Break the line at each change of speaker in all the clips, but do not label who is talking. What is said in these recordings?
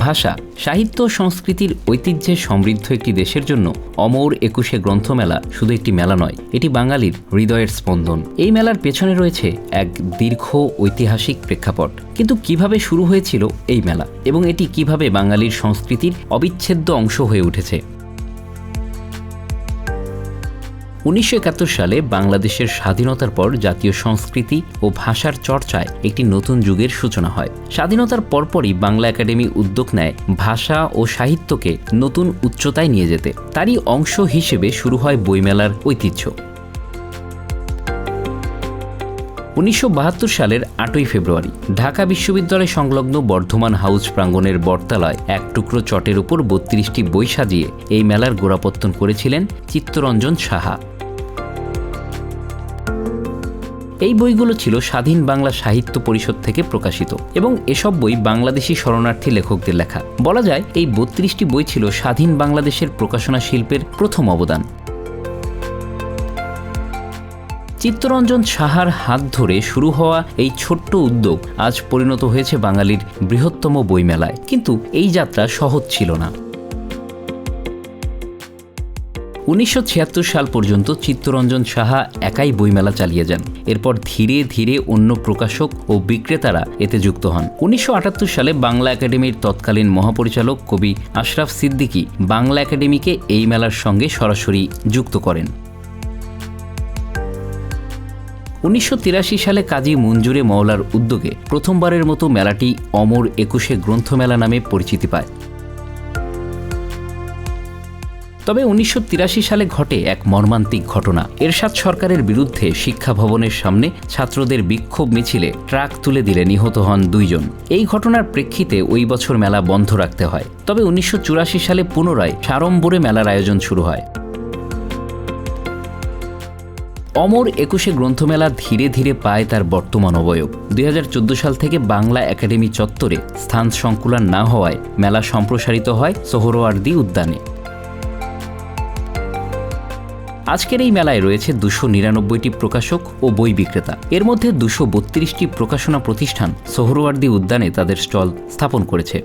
ভাষা, সাহিত্য ও সংস্কৃতির ঐতিহ্যে সমৃদ্ধ একটি দেশের জন্য অমর ২১শে গ্রন্থমেলা শুধু একটি মেলা নয়, এটি বাঙালির হৃদয়ের স্পন্দন। এই মেলার পেছনে রয়েছে এক দীর্ঘ ঐতিহাসিক প্রেক্ষাপট। কিন্তু কিভাবে শুরু হয়েছিল এই মেলা এবং এটি কিভাবে বাঙালির সংস্কৃতির অবিচ্ছেদ্য অংশ হয়ে উঠেছে? ১৯৭১ সালে বাংলাদেশের স্বাধীনতার পর জাতীয় সংস্কৃতি ও ভাষার চর্চায় একটি নতুন যুগের সূচনা হয়। স্বাধীনতার পরপরই বাংলা একাডেমি উদ্যোগ নেয় ভাষা ও সাহিত্যকে নতুন উচ্চতায় নিয়ে যেতে। তারই অংশ হিসেবে শুরু হয় বইমেলার ঐতিহ্য। ১৯৭২ সালের ৮ই ফেব্রুয়ারি ঢাকা বিশ্ববিদ্যালয় সংলগ্ন বর্ধমান হাউস প্রাঙ্গণের বটতলায় এক টুকরো চটের উপর ৩২টি বই সাজিয়ে এই মেলার গোড়াপত্তন করেছিলেন চিত্তরঞ্জন সাহা। এই বইগুলো ছিল স্বাধীন বাংলা সাহিত্য পরিষদ থেকে প্রকাশিত এবং এসব বই বাংলাদেশি শরণার্থী লেখকদের লেখা। বলা যায় এই ৩২টি বই ছিল স্বাধীন বাংলাদেশের প্রকাশনা শিল্পের প্রথম অবদান। চিত্তরঞ্জন সাহার হাত ধরে শুরু হওয়া এই ছোট্ট উদ্যোগ আজ পরিণত হয়েছে বাঙালির বৃহত্তম বইমেলায়। কিন্তু এই যাত্রা সহজ ছিল না। ১৯৭৬ সাল পর্যন্ত চিত্তরঞ্জন সাহা একাই বইমেলা চালিয়ে যান। এরপর ধীরে ধীরে অন্য প্রকাশক ও বিক্রেতারা এতে যুক্ত হন। ১৯৭৮ সালে বাংলা একাডেমির তৎকালীন মহাপরিচালক কবি আশরাফ সিদ্দিকী বাংলা একাডেমিকে এই মেলার সঙ্গে সরাসরি যুক্ত করেন। ১৯৮৩ সালে কাজী মঞ্জুরে মওলার উদ্যোগে প্রথমবারের মতো মেলাটি অমর ২১শে গ্রন্থমেলা নামে পরিচিতি পায়। তবে ১৯৮৩ সালে ঘটে এক মর্মান্তিক ঘটনা। এরশাদ সরকারের বিরুদ্ধে শিক্ষা ভবনের সামনে ছাত্রদের বিক্ষোভ মিছিলে ট্রাক তুলে দিলে নিহত হন ২ জন। এই ঘটনার প্রেক্ষিতে ওই বছর মেলা বন্ধ রাখতে হয়। তবে ১৯৮৪ সালে পুনরায় সাড়ম্বরে মেলার আয়োজন শুরু হয়। অমর ২১শে গ্রন্থমেলা ধীরে ধীরে পায় তার বর্তমান অবয়ব। ২০১৪ সাল থেকে বাংলা একাডেমি চত্বরে স্থান সংকুলান না হওয়ায় মেলা সম্প্রসারিত হয় সোহরাওয়ার্দী উদ্যানে। আজকের এই মেলায় রয়েছে ২৯৯টি প্রকাশক ও বই বিক্রেতা। এর মধ্যে ২৩২টি প্রকাশনা প্রতিষ্ঠান সোহরাওয়ার্দী উদ্যানে তাদের স্টল স্থাপন করেছে।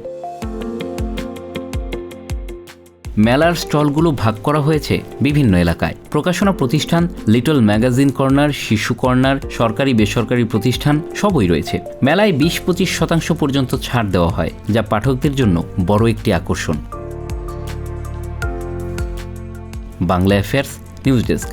মেলার স্টলগুলো ভাগ করা হয়েছে বিভিন্ন এলাকায়। প্রকাশনা প্রতিষ্ঠান, লিটল ম্যাগাজিন কর্নার, শিশু কর্নার, সরকারি বেসরকারি প্রতিষ্ঠান সবই রয়েছে। মেলায় ২০-২৫% পর্যন্ত ছাড় দেওয়া হয়, যা পাঠকদের জন্য বড় একটি আকর্ষণ। Bangla affairs news desk.